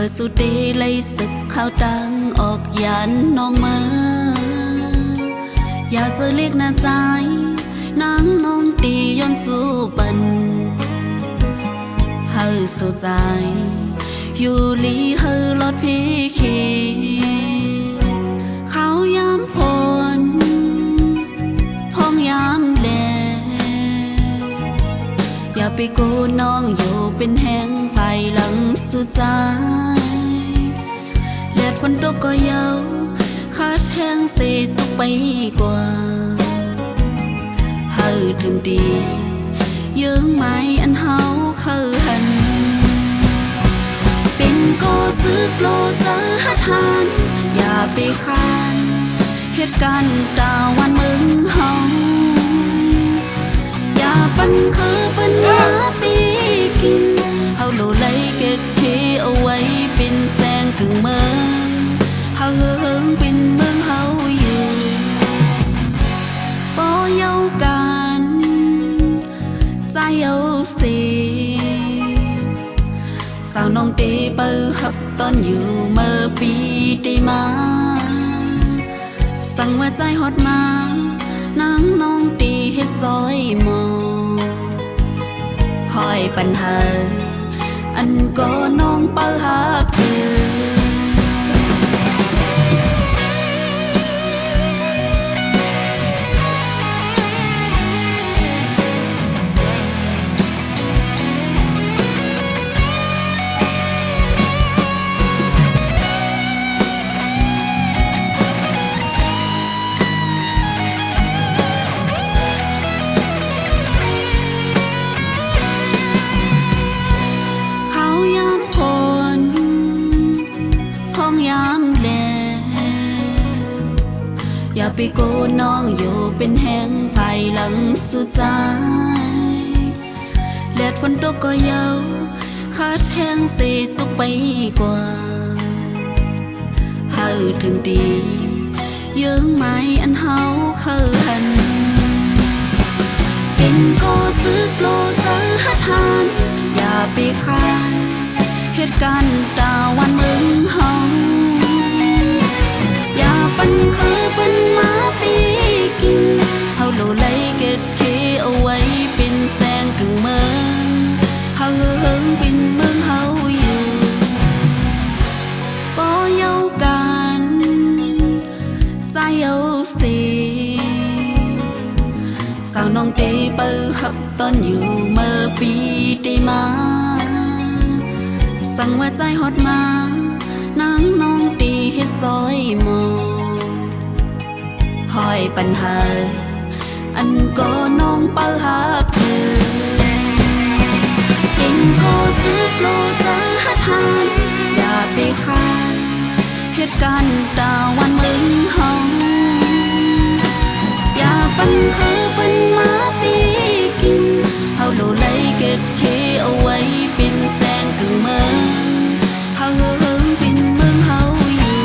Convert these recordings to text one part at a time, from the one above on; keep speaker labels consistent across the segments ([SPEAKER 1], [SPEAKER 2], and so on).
[SPEAKER 1] อร์สุดดีเลยสึกข้าวตังออกยันน้องมาอย่าเจอเรียกหน้าใจนางน้องตีย้อนสู้ปันเฮาสู้ใจอยู่ลีเฮาลดพี่ขีเขาย้ำพลพองย้ำแลอย่าไปโกน้องอยู่เป็นแห้งไฟหลังสู้ใจแดดฝนตกก็เยาคัดแห้งเสียจุกไปกว่าเฮาถึงดียืงไม้อันเฮาเคยหันเป็นก็ซื้อโกลเจอหัดหันอย่าไปคานเหตุการณ์ตาวันมึงเฮาอย่าปันคือปันหาปีกินเฮาโลไลเก็ดเทเอาไว้เป็นแสงกึ่งเมืองเฮาเฮิงเป็นเมืองเฮาอยู่บ่เยากันใจเอาสิสาวน้องเตเปิดหับตอนอยู่เมื่อปีได้มาสั่งว่าใจฮอดมานางน้องตีเฮ็ดซอยหมอหอยปัญหาอันก็น้องเปิดหับเดืออย่าไปโกน้องอยู่เป็นแห้งไฟหลังสุดใจแดดฝนตกก็เยาคัดแห้งเสียจุกไปกว่าเฮาถึงดียืงไม้อันเฮาเคยหันเป็นก็ซื้อโกลเจอหัดหันอย่าไปคานเหตุการณ์ตาวันมึงเฮาอย่าปันคือปันมาปีกินเฮาโลไลเก็ดเคเอาไว้เป็นแสงกึ่งเมืองเฮาเฮิงเป็นเมืองเฮาอยู่บ่เยากันใจเอาสิสาวน้องเตเปิดหับตอนอยู่เมื่อปีได้มาสั่งว่าใจฮอดมานางน้องตีเฮ็ดซอยหมอหอยปัญหาอันก็น้องเปิดหับเดือเป็นก็ซื้อโกลเจอหัดหันอย่าไปคานเหตุการณ์ตาวันมึงเฮาอย่าปันคือปันมาปีกินเฮาโลไลเก็ดเคเอาไว้เป็นแสงกึ่งเมืองเฮาเฮิงเป็นเมืองเฮาอยู่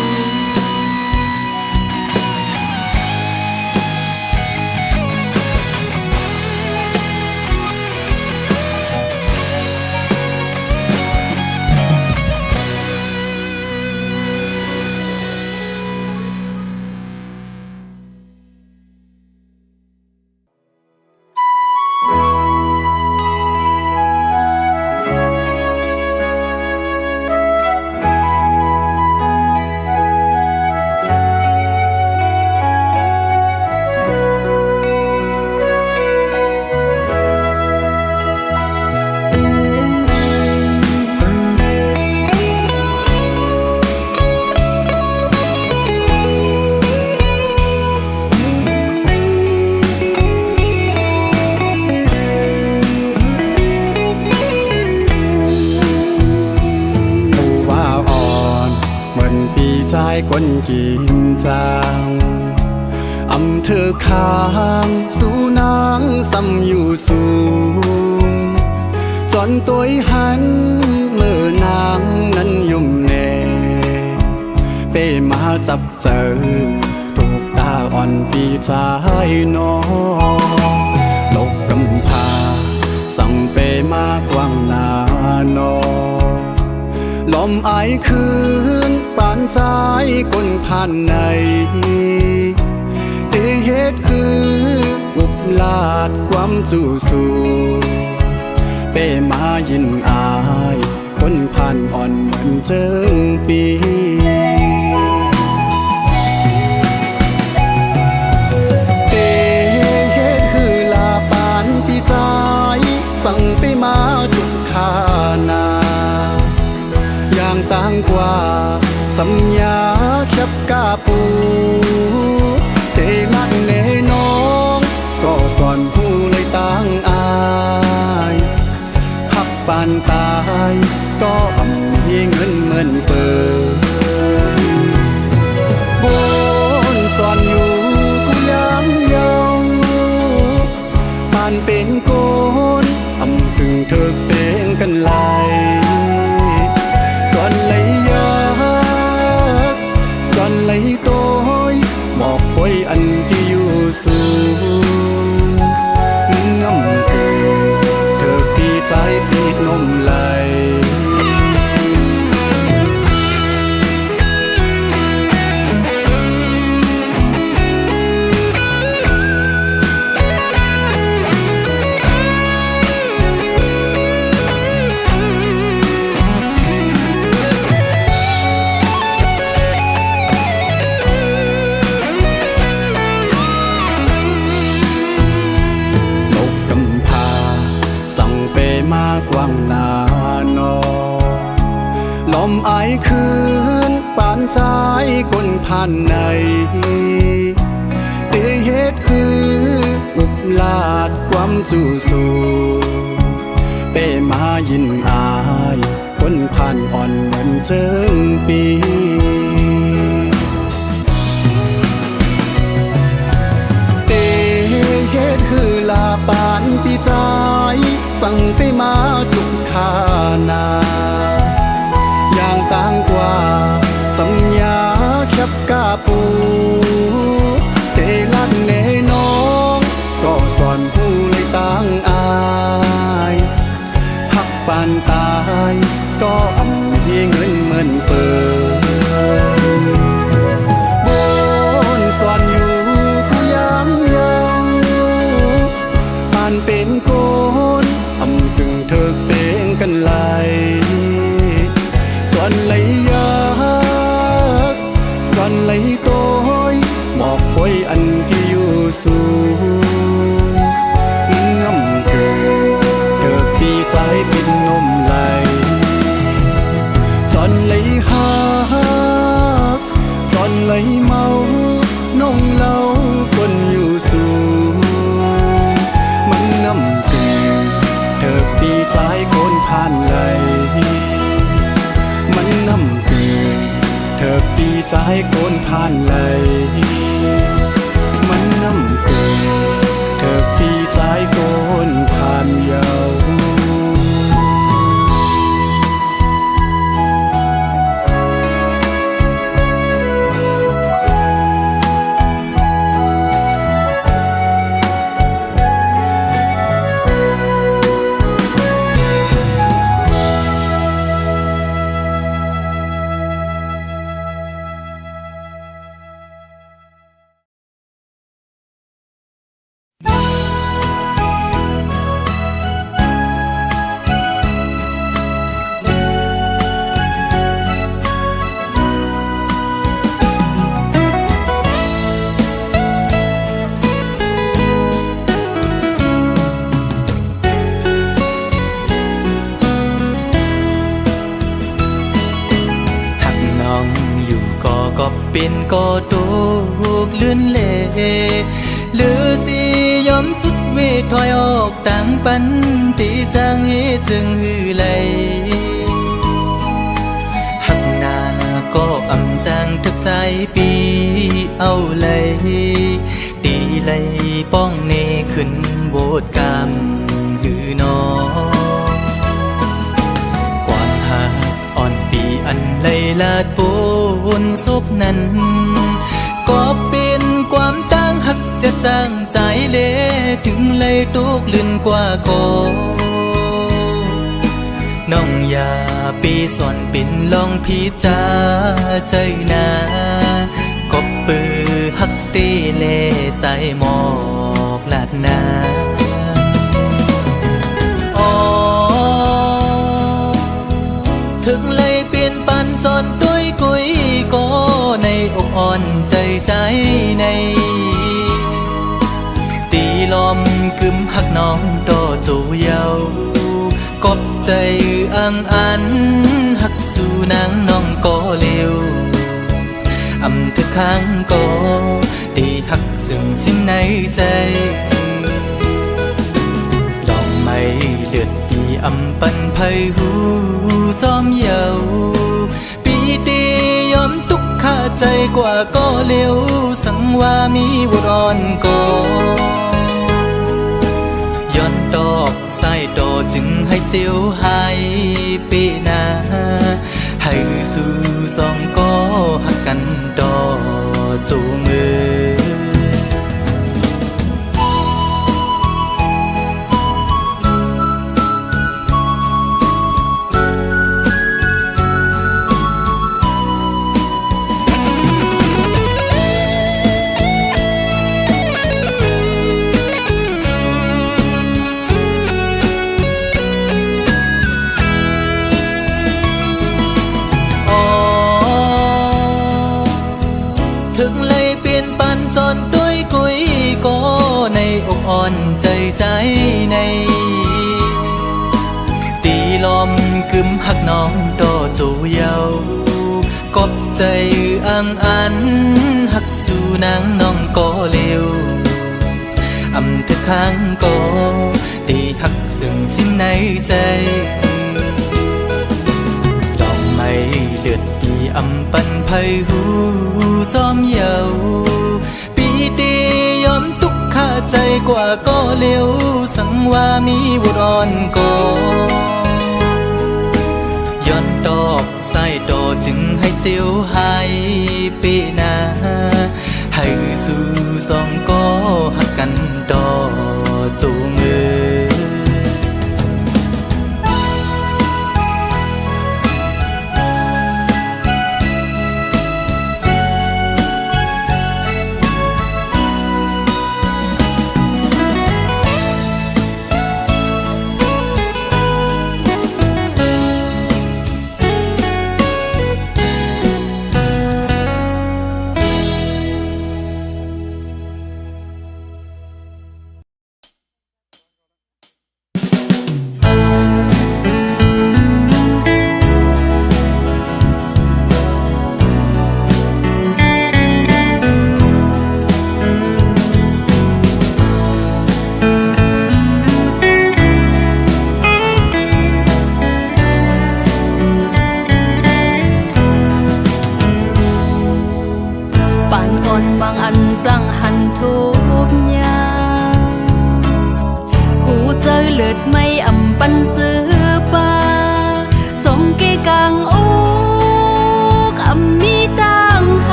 [SPEAKER 1] คนกินจางอำเธอข้างสู่นางซ้ำอยู่สูงจนตัวหันเมื่อนางนั้นยุ่มแน่เป้มาจับเจอถูกตาอ่อนปีใจน้องตกกำพาสั่งเป้มากว้างหน้านอลอ อมอายคืนปานใจก้นผ่านในเตเหตุคืออุบลาดความจู่สู้เป้มายินอายก้นผ่านอ่อนเหมือนเจิงปีเตเหตุคือลาปานปีใจสั่งไปมาทุกขานาอย่างต่างกว่าสัญญาแคบกาปูเตลัดเนน้องก็สอนผู้เลยต่างอายหักปานตายก็อำยิ่งเงินเหมือนเปิดบนสอนอยู่กูยังเยาปานเป็นโกนอำถึงเถิกเป็นกันไหลจอนเลยยากจอนเลยโตยหมอกคอยอันที่อยู่สูงน้ำเกิดเถิกดีใจปีดนมไหลมากว่างนานอลมอายคืนปานใจก้นผ่านในเตเหตุคืออุบลาดความจู่สู้เป้มายินอายก้นผ่านอ่อนเหมือนเจิงปีเตเหตุคือลาปานปีใจสั่งไปมาทุกขานาอย่างต่างกว่าสัญญาแคบกาปูเตลัดเนน้องก็สอนผู้เลยต่างอายหักปานตายก็อำยิ่งเงินเหมือนเปิดบนสอนอยู่กูยังเยาปานเป็นโกนอำถึงเถิกเป็นกันไหลจอนเลยยากจอนเลยโตยหมอกคอยอันที่อยู่สูงน้ำเกิดเถิกดีใจปิดนมไหลจอนเลยหักจอนเลยเมาน้องเล่าคนอยู่สูงมันน้ำเกิดเถิกดีใจคนผ่านไหลมันน้ำเกิดเถิกดีใจคนผ่านไหลมันน้ำเกิดเถิกดีใจคนผ่านเยาเป็นก็ตกลื่นเล่หรือสิยอมสุดเวทถอยออกต่างปันตีจางให้จึงหือไหลหักหน้าก็อำจางทึกใจปีเอาเลยตีไหลป้องเนขึ้นโบดกามหือนอความหักอ่อนปีอันไหลลาดปูนศพนั้นก็เป็นความตั้งหักจะจางใจเละถึงเลยตกลื่นกว่าก่อน้องอย่าไป
[SPEAKER 2] ปีส่วนปิ่นลองพิจาใจนากบปือฮักตีเลใจหมอกลาดนาถึงเลยเปลี่ยนปันจนด้วยกุยก็ในอกอ่อนใจในตีลมกึมหักน้องโตจูเยากบใจอังอันหักสู่นางน้องก็เร็วอำเธอข้างก็ดีหักซึ่งชิ้นในใจลองไม่เลือดปีอำปันไพหูจอมเยาปีดียอมทุกข้าใจกว่าก็เร็วสังว่ามีวุรอนก็ย้อนดอกใส่ดอจึงให้เจียวหายปีนาให้สู่สองก็หักกันดอจูมือถึงเลยเปลี่ยนปันจนด้วยกุยก็ในอกอ่อนใจในตีลมกึมหักน้องโตจูเยากบใจอังอันหักสู่นางน้องก็เร็วอำเธอข้างก็ดีหักซึ่งชิ้นในใจไม่เลือดปีอำปันไพหูจอมเยาปีดียอมทุกข้าใจกว่าก็เร็วสังว่ามีวุรอนก็ย้อนดอกใส่ดอจึงให้เจียวหายปีนาให้สู่สองก็หักกันดอจูมือ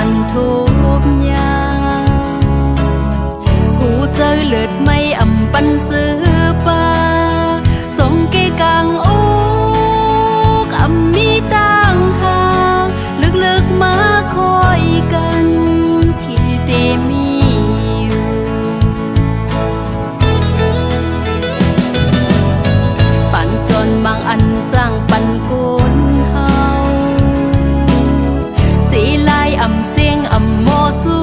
[SPEAKER 3] นทุบยาหูเจอเลือดไม่อำปันซื้อปาสงเกกลางโอ๊กอำมีต่างหากลึกๆมาคอยกันขี้เดมีอยู่ปันจนบางอันจ้างปันกุนเฮาสีลายอำเสียงอำโมสุ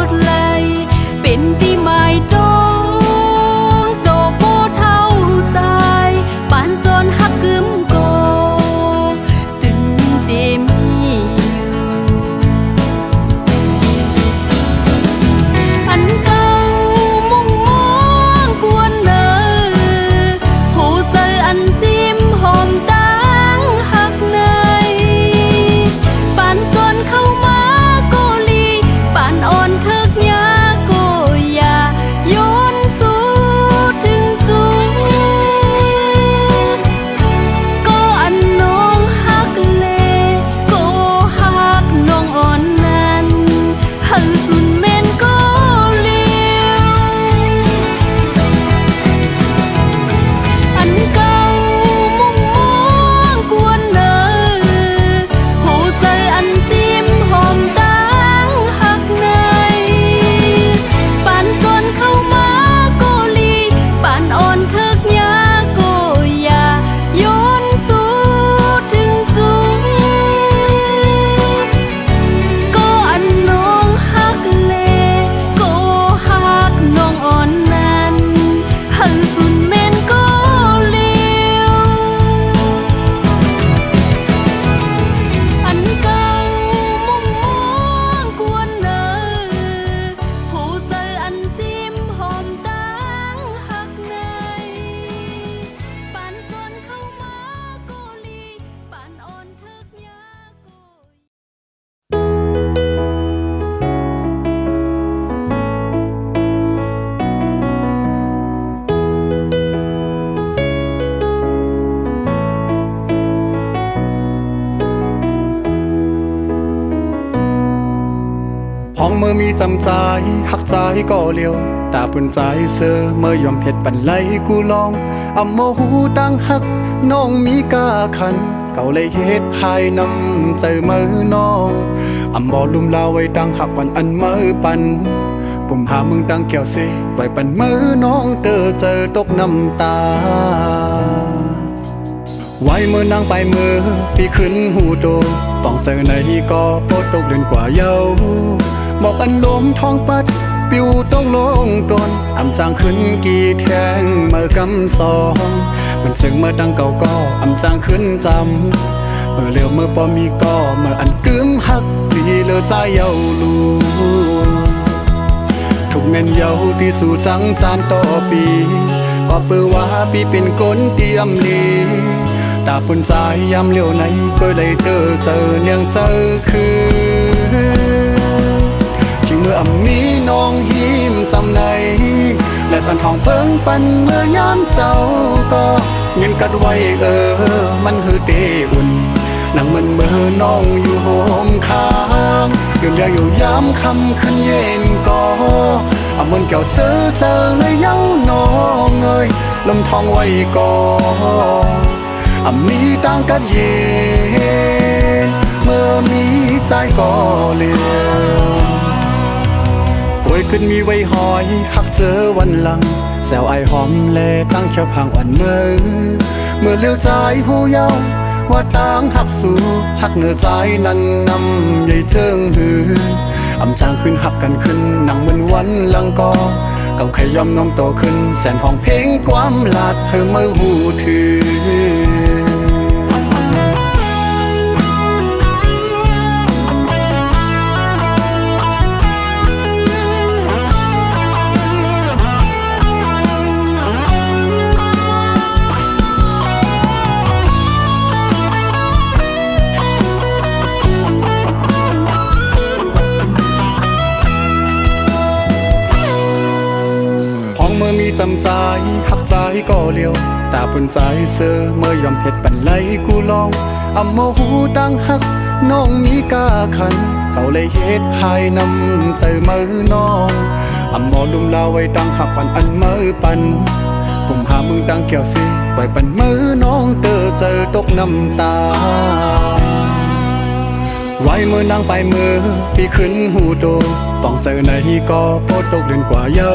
[SPEAKER 3] ดเลยเป็นที่หมายโตโตโปเท่าตายปานซอนฮักกึมโกตึงเดมีอยู่อันเก่ามุ่งมองกวนเนอหูเซออันซิมหอมตั้งฮักในปานจนเข้ามาโกลีปานอ่อนเถิกยาโกยาโยนสู่ถึงสูงก็อันน้องฮักเลก็ฮักน้องอ่อนนั้นหันสุนเมนก็เลียวอันเก่ามุ่งมองกวนเนอหูเซออันซิมหอมตั้งฮักในปานจนเข้ามาโกลีปานอ่อนเถิกยาโกยาโยนสู่ถึงสูงก็อันน้องฮักเลก็ฮักน้องอ่อนนั้นหันสุนเมนก็เลียวอันเก่ามุ่งมองกวนเนอหูเซออันซิมหอมตั้งฮักในปานจนเข้ามาโกลีปานอ่อนเถิกยาโก
[SPEAKER 1] ห้องเมื่อมีจำใจหักใจก็เลียวตาปุ่นใจเสือเมื่อยอมเผ็ดปันไหลกูลองอำโมหูตั้งหักน้องมีกาขันเก่าเลยเฮ็ดหายน้ำใจมือน้องอำบ่ลุ่มลาไว้ตั้งหักวันอันมือปันกุมหามึงตั้งแก้วสิไว้ปันมือน้องเจอตกน้ำตาไว้มือนางไปมือพี่ขึ้นหูโดต้องเจอในก็โปดตกเดือนกว่าเยาบอกอันลมท้องปัดปิวต้องลงตนอำจางขึ้นกี่แทงเมื่อกำสองมันซึ่งเมื่อตั้งเก่าก็อำจางขึ้นจำเมื่อเลี้ยวเมื่อปอมีก็เมื่ออันกึมหักดีเลอใจเยาลูทุกแม่นเยาที่สู่จังจานต่อปีก็เปือว่าปีเป็นคนเตรียมลีตาปุ่นใจยามเลี้ยวไหนก็เลยเจอเนียงเจอคือที่เมื่ออำมีน้องหิมจำในและปันทองเพิ่งปันเมื่อยามเจ้าก็เงินกัดไว้มันคือเตอุ่นนั่งมันเมื่อน้องอยู่โฮมค้างยืนยาอยู่ยามคำขึ้นเย็นก็เอามันแก้วเสือเจอเลยเย้าน้องเอ้ยลมทองไว้ก่อนมีต่างกันเย็นเมื่อมีใจก็เลี้ยวป่วยขึ้นมีไว้หอยหักเจอวันหลังแซวไอหอมแลตั้งเขียวพังอ่อนเมื่อเลี้ยวใจหูเยาว่าต่างหักสู่หักเหนือใจนั้นนำใหญ่เจิงหืนอำจางขึ้นหักกันขึ้นนั่งเหมือนวันหลังก็เก่าใครยอมน้องโตขึ้นแสนห้องเพลงความลาดเธอเมื่อหูถือมีจำใจหักใจก็เลียวตาปุ่นใจเสือเมื่อยอมเผ็ดปันไหลกูลองอำโมหูตั้งหักน้องมีกาขัน เขาเลยเฮ็ดให้น้ำใจมือน้องอำหมอลุมลาไว้ตั้งหักปันอันมือปันผมหามึงตั้งแก้วสิไว้ปันมือน้องเจอตกน้ำตาไว้มือนางไปมือพี่ขึ้นหูโตต้องเจอไหนก็โพดตกเดือนกว่าเยา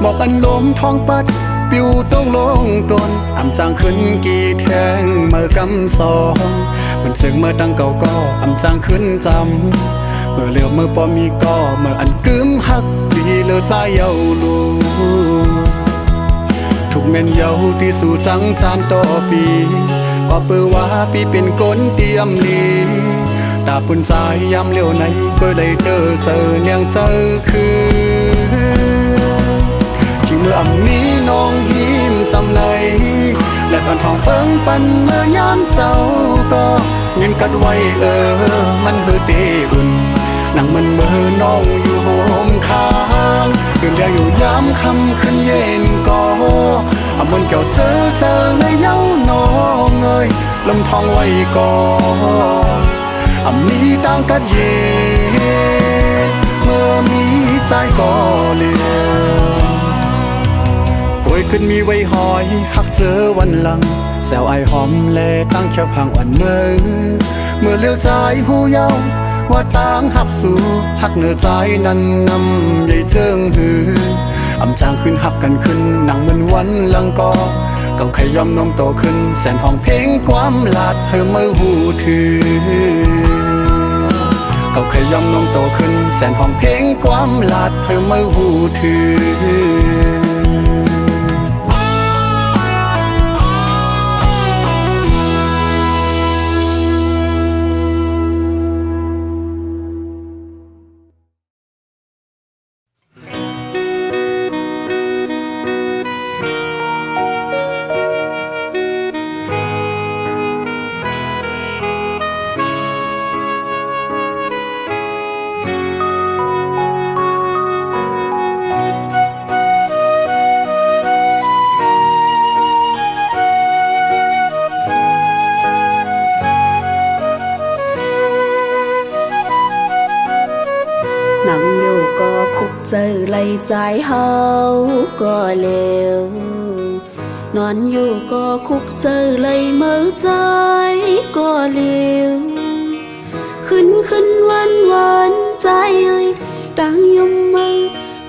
[SPEAKER 1] บอกอันลมท้องปัดปิวต้องลงตนอำจางขึ้นกี่แทงเมื่อกำสองมันซึ่งเมื่อตั้งเก่าก็อำจางขึ้นจำเมื่อเลี้ยวเมื่อปอมีก็เมื่ออันกึมหักดีเลือใจเยาลูทุกเม่นเยาที่สู่จังจานต่อปีก็เปือว่าปีเป็นก้นเตรียมลีตาปุ่นใจยามเลี้ยวไหนก็ได้เจอเนียงเจอคือที่เมื่ออำนี้น้องยิ้มจำในและปันทองเปิ้งปันเมื่อยามเจ้าก็เงินกัดไว้มันเฮือเตอุ่นนั่งมันเมื่อน้องอยู่โฮมค้างเดินเดียวอยู่ยามคำขึ้นเย็นก็เอามันเกี่ยวเสือเจอเลยเย้าน้องเอ้ยลมทองไว้ก่อนอำนี้ดังกัดเย็นเมื่อมีใจก็เลี้ยวโวยขึ้นมีไว้หอยหักเจอวันหลังแซวไอหอมแลตั้งเขียวพังอ่อนเมื่อเลี้ยวใจหูเย้าว่าต่างหักสู่หักเนื้อใจนั้นนำใหญ่เจิงหืออำจางขึ้นหักกันขึ้นนั่งเหมือนวันหลังก็เก่าใครยอมน้มโตขึ้นแสนห้องเพลงความลาดเฮอเมื่อหูถือเก่าใครยอมน้มโตขึ้นแสนห้องเพลงความลาดเฮอเมื่อหูถือ
[SPEAKER 3] นั่งอยู่ก็คุกเจอไหลใจเฮาก็เลวนอนอยู่ก็คุกเจอไหลเมื่อใจก็เลวขึ้นวันใจเอ้ยดังยมมือ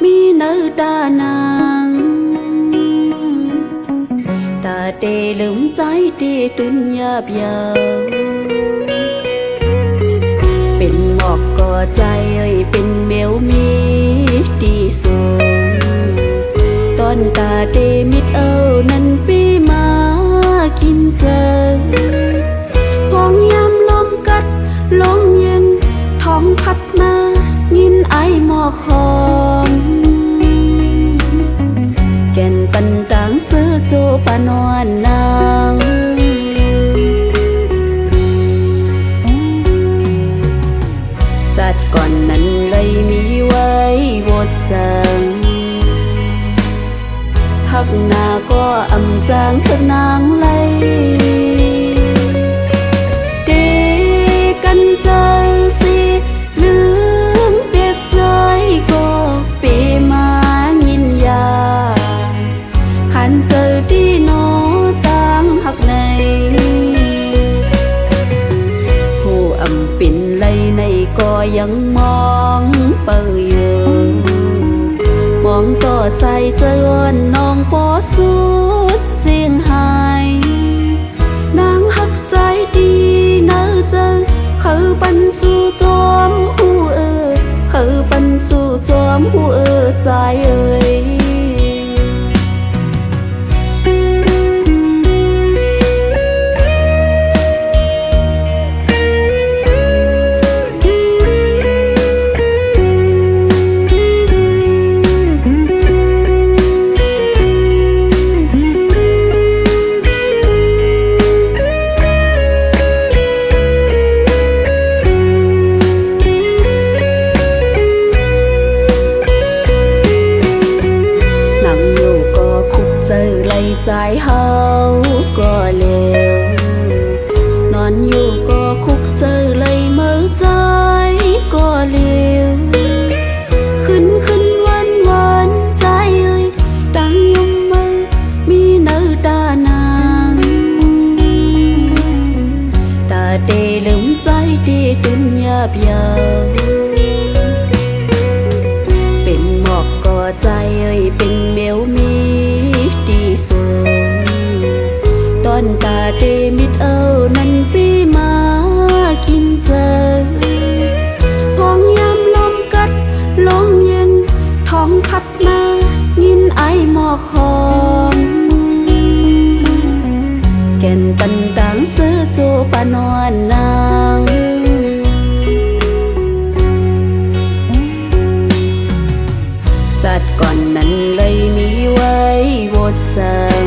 [SPEAKER 3] มีเนื้อตานางตาเตลืมใจเตตุนยาบยาวเป็นหมอกก็ใจเอ้ยเป็นเมวมีที่สูงตอนตาเตมิดนั้นปีมากินเจอพองยามลมกัดลมเย็นท้องพัดมายินไอหมอกหอมแก่นปันต่างซื้อโจปานอนนางจัดก่อนนั้นเลยมีไว้วดสั่งหักหน้าก็อำจางเถิดนางเลยเดกันเจอสิลืมเปียกใจก็เปมายินยาขันเจอที่โนตั้งหักในผู้อำปิ่นเลยในก็ยังมองเปิดอยู่มองต่อใส่เจอน้องปอสุดเสียงหายนางหักใจดีเนื้อเจอคือปันสู่จอมหูคือปันสู่จอมหูใจเอ้ย เป็นหมอกก่อใจเอ้ยเป็นเมวมีตีเสือตอนตาเตมิดเอานั้นปีมากินเจอห้องยามลมกัดลมเย็นท้องพัดมายินไอหมอกหอมแก่นปันต่างซื้อโจปานอนนางจัดก่อนนั้นเลยมีไว้โวดสัง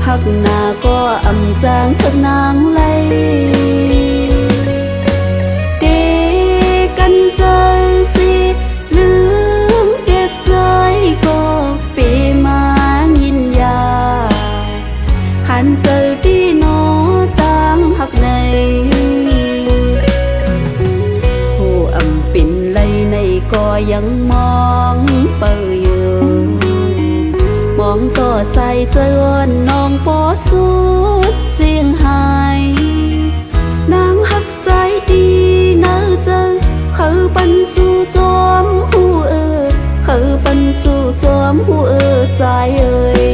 [SPEAKER 3] หักหน้าก็อำจางทักนางเลยเดกันใจสิลืมเด็ดใจก็เปมายินยาขันเจอดีโนตั้งหักในผู้อำปิ่นเลยในก็ยังมองเปยอยู่มองต่อใส่เจอนน้องปอสุดเสียงหายนางหักใจดีเนื้อเจอคือปันสู่จอมหูคือปันสู่จอมหูใจเอ่ย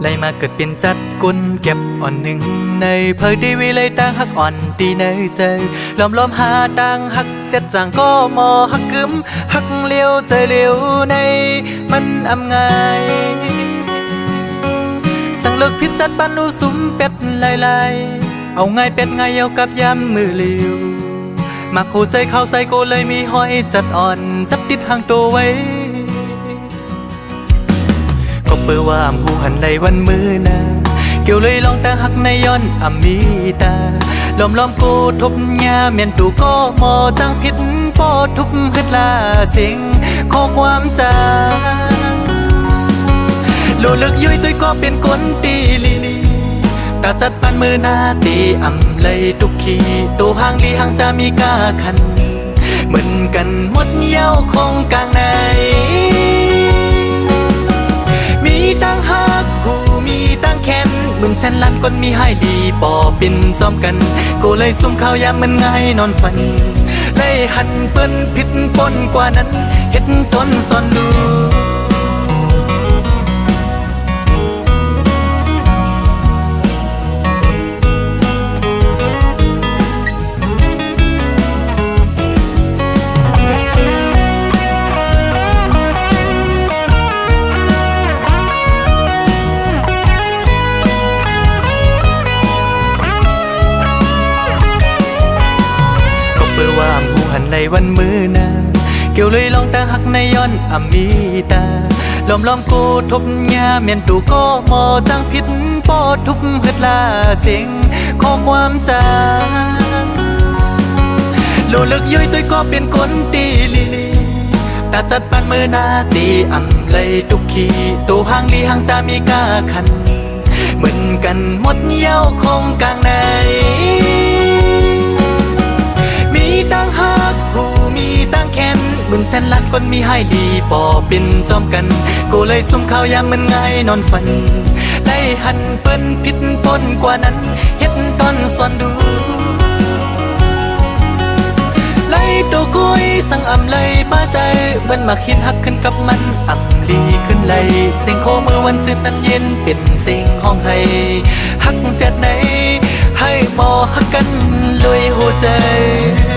[SPEAKER 2] ไล่มาเกิดเป็นจัดกุนเก็บอ่อนหนึ่งในเผยดีวิเลยต่างหักอ่อนตีในใจล้อมหาต่างหักเจ็ดจางก็มอหักกึมหักเลี้ยวใจเลี้ยวในมันอำไงสั่งเลิกพิษจัดบ้านลูสุมเป็ดลายเอาไงเป็ดไงเอากับยำมือเลี้ยวมาคู่ใจเข้าใส่กูเลยมีห้อยจัดอ่อนจับติดห่างตัวไว้ก็เปิดว่าอำหูหันในวันมือนาเกี่ยวเลยลองตาหักในย้อนอำมีตาล้อมกูทบยาเมียนตูก็มอจังผิดปอทุบฮึดลาเสียงขอความจางโลลึกยุยตุยก็เป็นคนตีลีตาจัดปันมือนาตีอำเลยทุกขีตัวห่างลีห่างจะมีกาคันเหมือนกันหมดเย้าคงกลางในมีตั้งหักหูมีตั้งแค้นเหมือนแสนล้านคนมีให้ดีปอปินซ้อมกันกูเลยซุ่มข้าวยามมันง่ายนอนฝันเลยหันเปิ้นผิดปนกว่านั้นเฮ็ดต้นซ่อนดูในวันมือนาเกี่ยวเลยลองตาหักในย้อนอำมีตาล้อมกูทบยาเมียนตูก็มอจังผิดปอทุบฮึดลาเสียงขอความจางโลลึกยุยตุยก็เป็นคนตีลีตาจัดปันมือนาตีอำเลยทุกขีตัวห่างลีห่างจะมีกาคันเหมือนกันหมดเย้าคงกลางในมีตั้งหักหูมีตั้งแค้นเหมือนแสนล้านคนมีให้ดีปอปินซ้อมกันกูเลยซุ่มข้าวยามมันง่ายนอนฝันไล่หันเปิ้นผิดปนกว่านั้นเฮ็ดตอนซ่อนดูไล่ตัวกุยสั่งอำเลยป้าใจเบิ้นมาคินหักขึ้นกับมันอำลีขึ้นไหลเสียงโคมือวันซื่นนั้นเย็นเป็นเสียงห้องให้หักเจ็ดไหนให้มอหักกันลอยหัวใจ
[SPEAKER 3] เ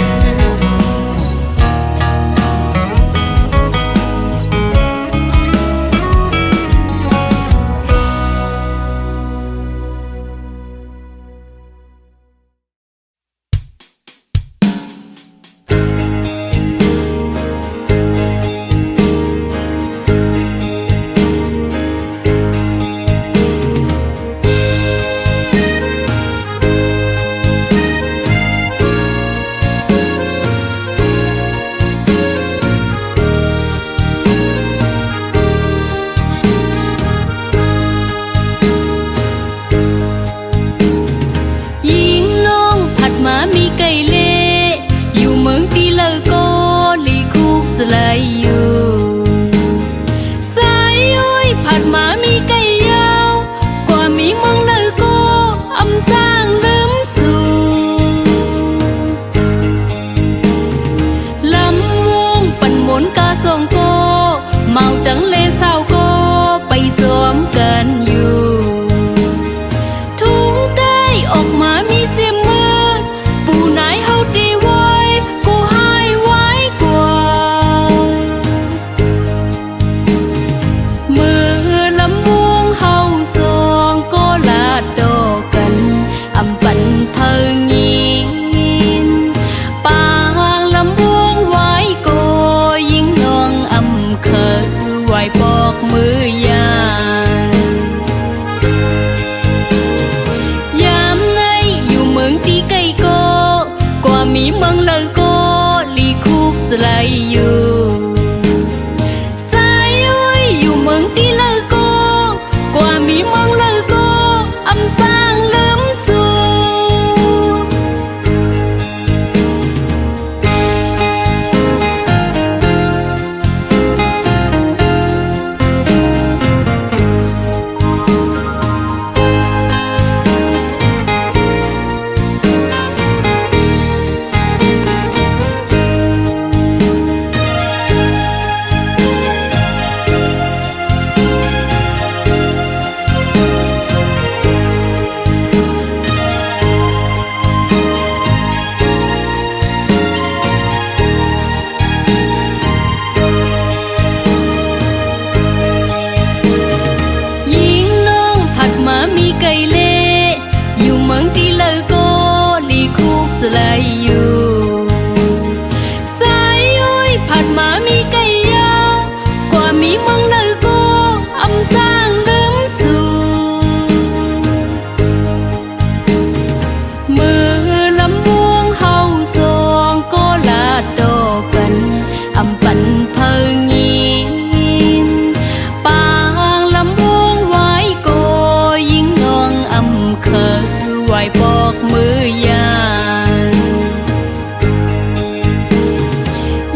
[SPEAKER 3] วปอกมือยา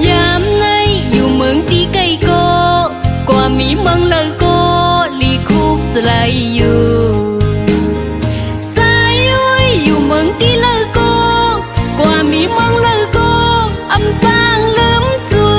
[SPEAKER 3] ยามไงอยู่เมืองตีไกโกกว่ามีเมืองเลยโกลีคุกจะไลอยู่สายย้อยอยู่เมืองตีเลยโกกว่ามีเมืองเลยโกอำสร้างลืมสู่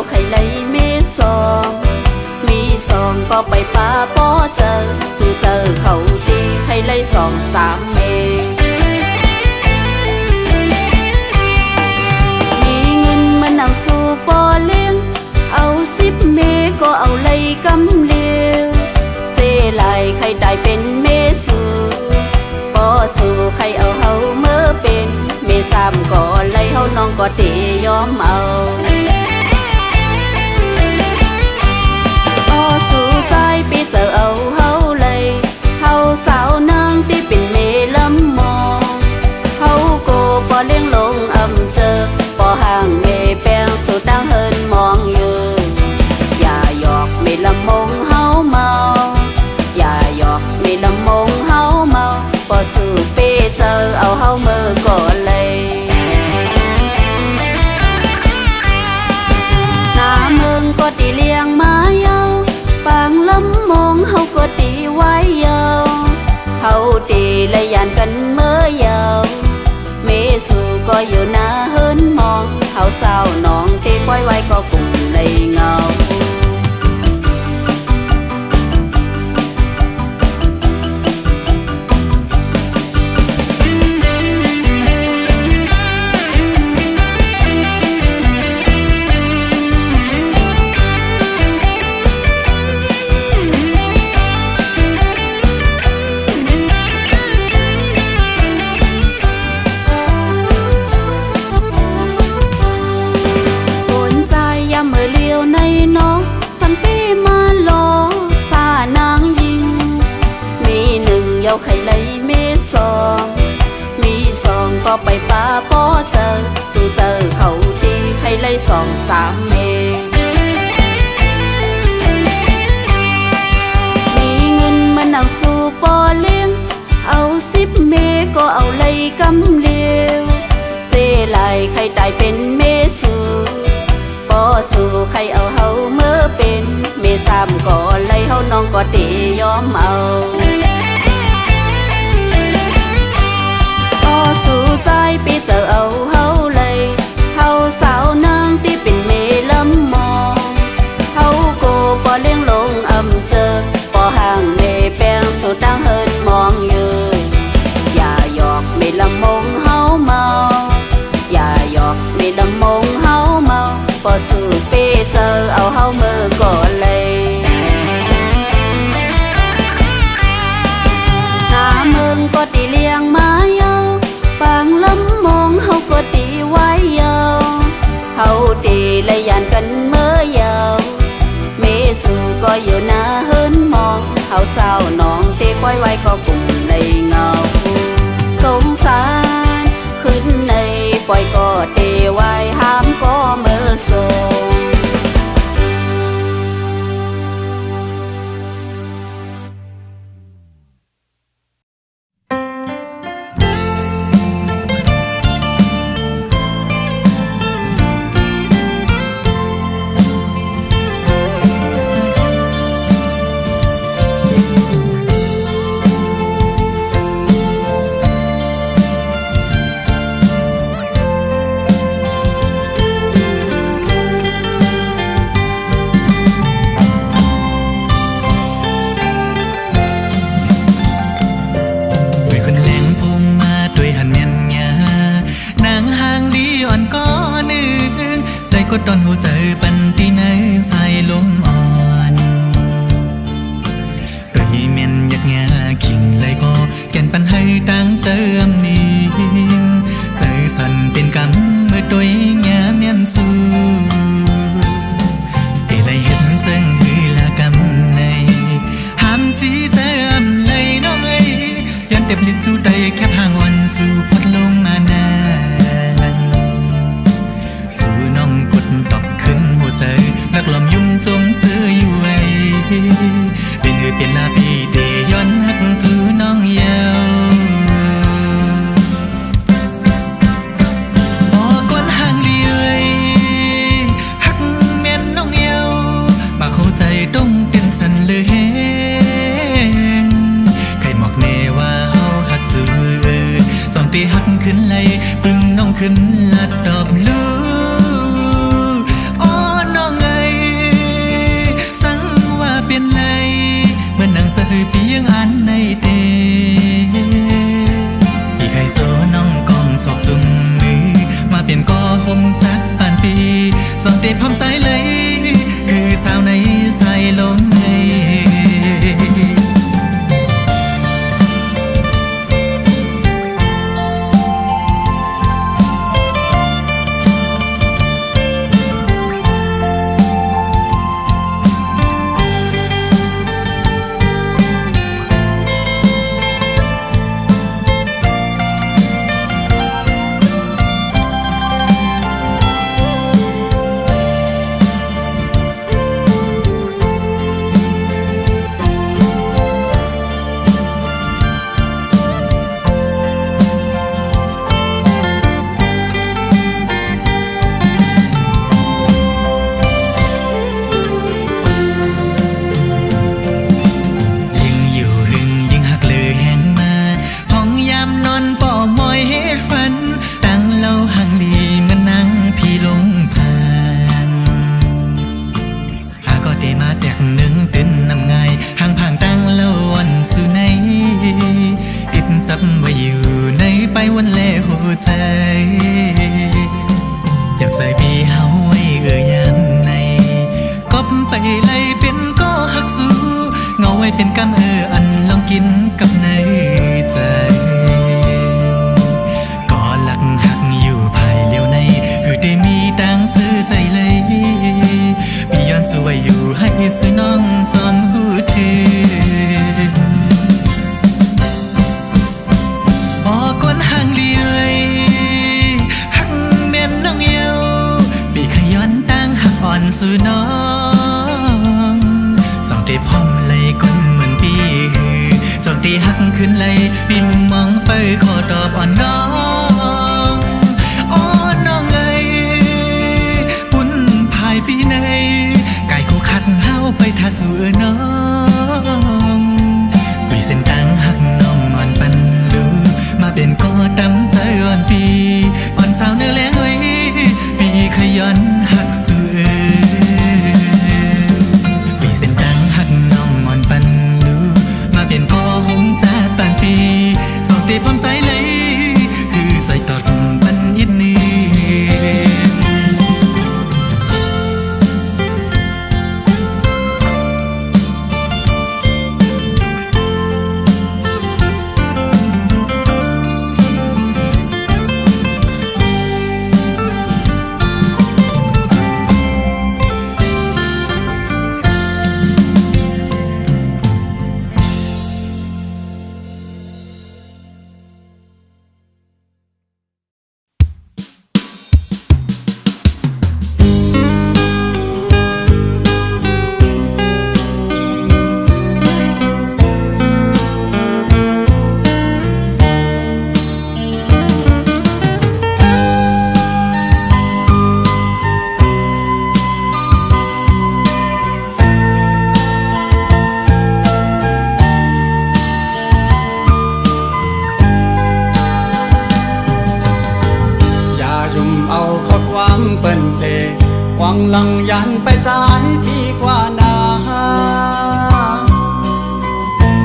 [SPEAKER 3] ไข่ไหลเมซองมีซองก็ไปป้าป้อเจอสู่เจอเขาตีไข่ไหล2-3 เมมีเงินมานั่งสู่ปอเลี้ยงเอา10 เมก็เอาไหลกำเลียวเสไหลไข่ได้เป็นเมสู่ปอสู่ไข่เอาเฮาเมื่อเป็นเม3ก็ไหลเฮาน้องก็เตยอมเอาสู่ใจไปเจอเอาเฮาเลยเฮาสาวนางที่เป็นเมลำมองเฮาโกปอเลี้ยงลงอำเจอปอห่างเมแปงสุดดังเฮินมองอยู่อย่าหยอกเมลำมงเฮาเมาอย่าหยอกเมลำมงเฮาเมาปอสู่ไปเจอเอาเฮาเมื่อก่อนเลยหน้าเมืองก็ตีเลี้ยงมาเยาปางลำมองเฮาก็ตีไว้ยาวเฮาตีและยานกันเมื่อยาวเมสู่ก็อยู่หน้าเฮินมองเฮาสาวน้องตีปล่อยไว้ก็กลุ่มเลยเงาเยาไข่ไหลเมซองมีซองก็ไปป้าป้อเจอสู่เจอเขาตีไข่ไหล2-3 เมมีเงินมานั่งสู่ปอเลี้ยงเอา10 เมก็เอาไหลกำเลียวเสไหลไข่ได้เป็นเมสู่ปอสู่ไข่เอาเฮาเมื่อเป็นเม3ก็ไหลเฮาน้องก็เตยอมเอาสู่ใจไปเจอเอาเฮาเลยเฮาสาวนางที่เป็นเมลำมองเฮาโกปอเลี้ยงลงอำเจอปอห่างเมแปงสุดดังเฮินมองอยู่อย่าหยอกเมลำมงเฮาเมาอย่าหยอกเมลำมงเฮาเมาปอสู่ไปเจอเอาเฮาเมื่อก่อนเลยหน้าเมืองก็ตีเลี้ยงมาเยาปางลำมองเฮาก็ตีไว้ยาวเฮาตีและยานกันเมื่อยาวเมสู่ก็อยู่หน้าเฮินมองเฮาสาวน้องตีปล่อยไว้ก็กลุ่มในเงาสงสารขึ้นในปล่อยก็ตีไว้ห้ามก็เมื่อส่ง
[SPEAKER 2] เ ก็ตอนหูเจอปันตีในสายลมอ่อนโดยเมียนยักงาขิงเลยก็แก่นปันให้ตั้งเจอมนี้เจอสันเป็นกำเมื่อตัวงาเมียนสู้ได้เลยเห็นซึ่งหือละกำในห้ามสีเจอมเลยน้องเอ้ยยันเต็บลิ้นสู้ได้แค่ห่างวันสู่พดลงมานานสู่น้องกดตอบขึ้นหัวใจนักลมยุ่มจมเสืออยู่ไว้เป็นเป็นลาพีเดย้อนหักสู่น้องเยาวพอกวนห่างเลี้ยหักเมียนน้องเยาวมาเข้าใจต้องเป็นสันเลยใครบอกแน่ว่าเฮาหักสู่สองตีหักขึ้นไหลปึงน้องขึ้นลัดดอกลูสะหือปียังอันในเดพี่ไข่โซน้องกองศอกจุงมือมาเปลี่ยนก็ห่มจัดปานปีสองเตะพร้อมสายเลยคือสาวในสายลมเลยอยากใจพี่เฮาไว้ยามในกบไปเลยเป็นก็หักสู้เงาไว้เป็นกำอันลองกินกับในใจก็หลักหักอยู่ภายเลี้ยวในคือได้มีตังซื้อใจเลยพี่ย้อนสู้ไว้อยู่ให้สวยน้องจอนหูถือพอกวนห่างเลี้ยสู่น้องสองตีพร้อมเลยก้นเหมือนปีสองตีหักขึ้นเลยปีมุมมองไปขอตอบอ่อนน้องอ๋อน้องเอ้ยปุ่นภายปีในไก่คู่ขัดเฮาไปท่าสู่น้องปีเส้นตังหักน้องอ่อนปันลูมาเป็นก็ตำใจอ่อนปีอ่อนสาวเนื้อแรงเอ้ยปีขยันหักสู่เป็นก็หงจัดปานปีสองตีพร้อมสายเลยคือใส่ตอดปันยินนี้หวังหลังยันไปใจพี่กว่านา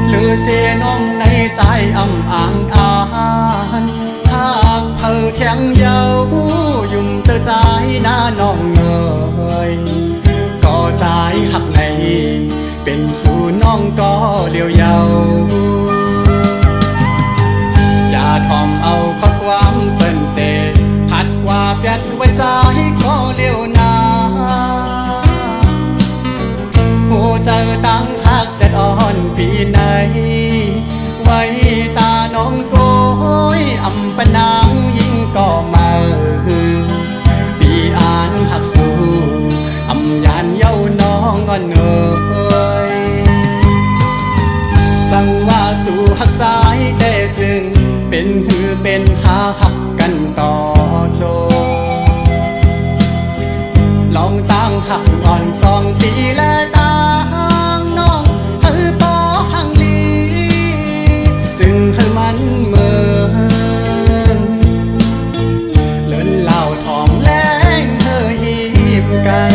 [SPEAKER 2] หรือเสียน้องในใจอ่ำอ่างอ่านหากเธอแข็งเยายุ่มเตอใจหน้าน้องเงอ
[SPEAKER 1] เป็นสู่น้องก็เลี้ยวเยาอย่าทอมเอาข้อความเปิ้นเสพัดว่าเปียดไว้ใจก็เลี้ยวนาหัวใจตั้งหักจะอ่อนปีไหนไว้ตาน้องโกยอำปะนางยิ่งก็มาปีอ่านหักสู้อำยานเย้าน้องอ่อนเอ่ยสั่งว่าสู่หักใจแต่จึงเป็นหือเป็นหาหักกันต่อโชลองตั้งหักอ่อน2 ปีและตั้งน้องปอหังลีจึงให้มันเหมือนเลินเหล่าทองแรงเธอหิมกัน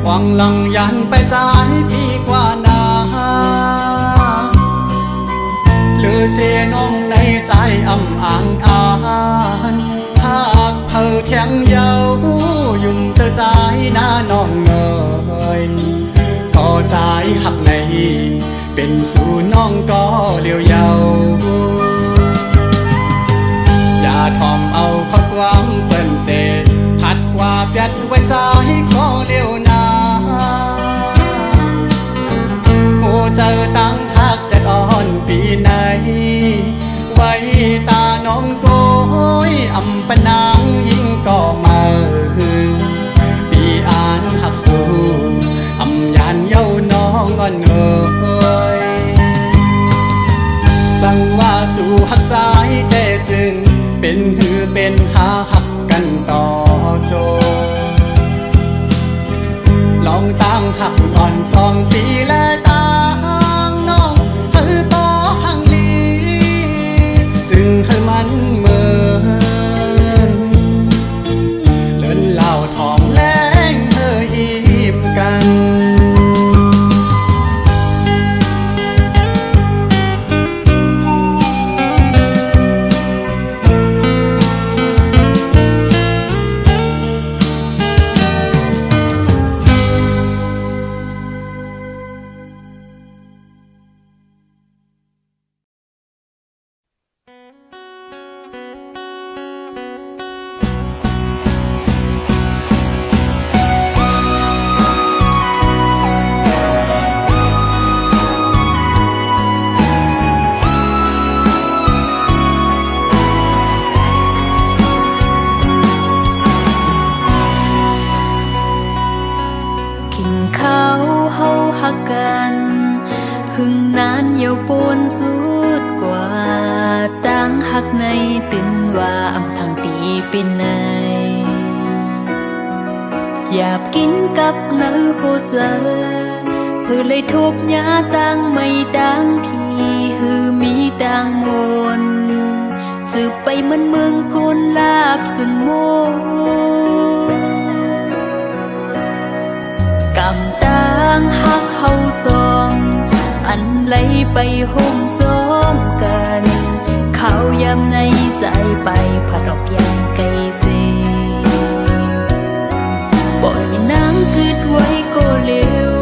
[SPEAKER 1] หวังลังยันไปใจพี่กว่านาเลือเสียน้องในใจอ่ำอ่างอ่านหากเธอแข็งเยายุ่มเธอใจหน้าน้องเงยก็ใจหักในเป็นสู่น้องก็เลี้ยวเยาอย่าทอมเอาข้อความเปิ้นเสพัดว่าเปียดไว้ใจก็เลี้ยวนาหัวใจตั้งหักจะอ่อนปีไหนไว้ตาน้องโกยอำปะนางยิ่งก็มาปีอ่านหักสู้อำยานเย้าน้องอ่อนเอ่ยสั่งว่าสู่หักใจแต่จึงเป็นหือเป็นหาหักกันต่อโชลองตั้งหักอ่อน2 ปีและตั้งน้องปอหังลีจึงให้มันเหมือนเลินเหล่าทองแรงเธอหิมกันหึงนานเยาปนสุดกว่าตั้งหักในเป็นว่าอำทางปีเป็นในอยากกินกับเนื้อโคเจอเพื่อเลยทุบยาตั้งไม่ดังพี่หือมีดังมนสืบไปเหมือนเมืองกุนลาบสึนโมกำตังหักเขาซองอันไหลไปห่มซ้อมกันเขายำในใจไปผัดดอกยางไก่เสบ่อยนางกึดไว้ก็เร็ว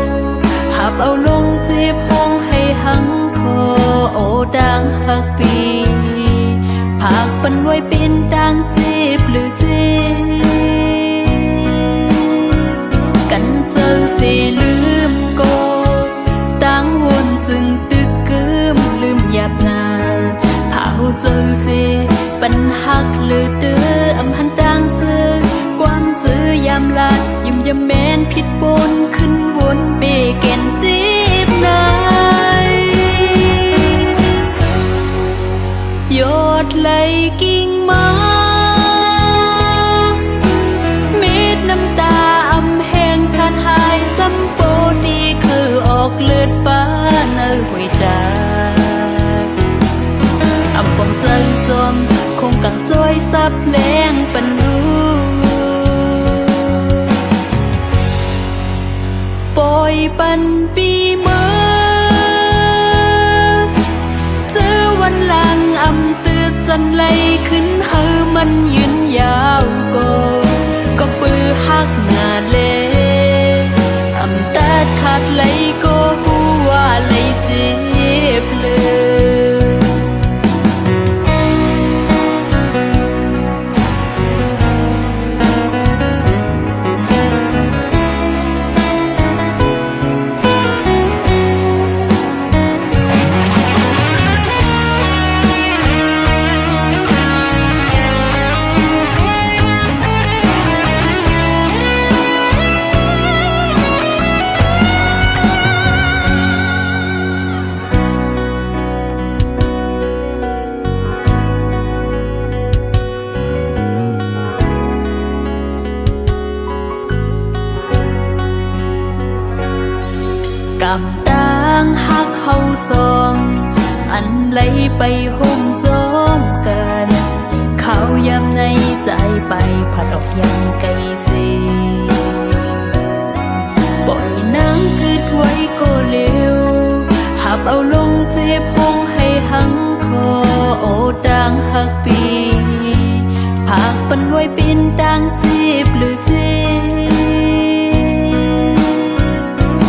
[SPEAKER 1] หับเอาลงเจ็บห้องให้หังคอโอดังหักปีผากปันไว้เป็นดังเจ็บหรือเจ็บกันเจอเสลืมก็ตั้งวนซึ่งตึกกึมลืมหยาบนาเผาเจอเสปัญหักเลือเดืออำหันดังซื้อความซื้อยามลาดยิ้มยามแม้นผิดปนขึ้นวนเบแก่นจีบนายยอดไหลกิ่งไม้เม็ดน้ำตาอำแห้งขาดหายซ้ำปน
[SPEAKER 3] นไหลขึ้นเฮามันยืนยาวก็ปือฮักหน้าเลอำตัดขาดไหลก็หูว่าไหลเจ็บเลย กำต่างหักเขาสองอันไหลไปห่มซ้อมกันเขายำในใจไปผัดออกยังไกลสีปล่อยน้ำคืดไว้ก็เร็วหับเอาลงเจ็บห้องให้หังคอโอ้ต่างหักปีผากปันไว้เป็นต่างเจ็บหรือเจ็บ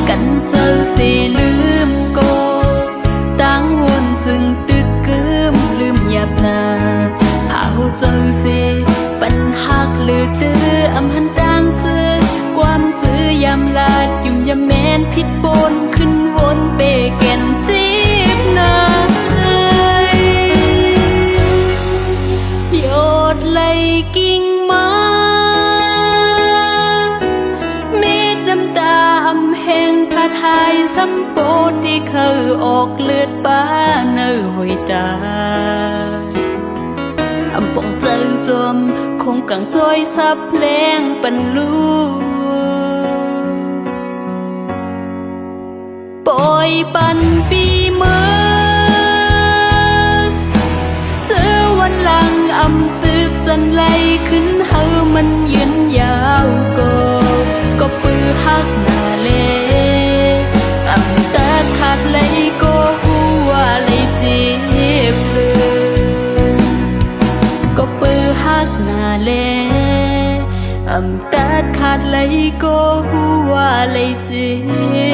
[SPEAKER 3] กันเจอสิลืมก็ตั้งวนซึ่งตึกกึมลืมหยาบนาเผาเจอสิปัญหักหรือเตื้ออำหันต่างเสือความซื้อยำลาดยุ่มยำแมนผิดปนขึ้นวนเปแก่นสิบนาโยดไหลกิ่งมาเม็ดน้ำตาอำแห้งผาทายสัมโปที่เคยออกเลือดป้าเนื้อหอยตาอำปองเจอจมคงกังจอยซับแรงปันลูปล่อยปันปีเมื่อเจอวันหลังอำตึกจันไหลขึ้นเฮามันยืนยาวก็ปือฮักหน้าเลอำตัดขาดไหลก็หูว่าไหลเจ็บเลยก็ปือฮักหน้าเลอำตัดขาดไหลก็หูว่าไหลเจ็บ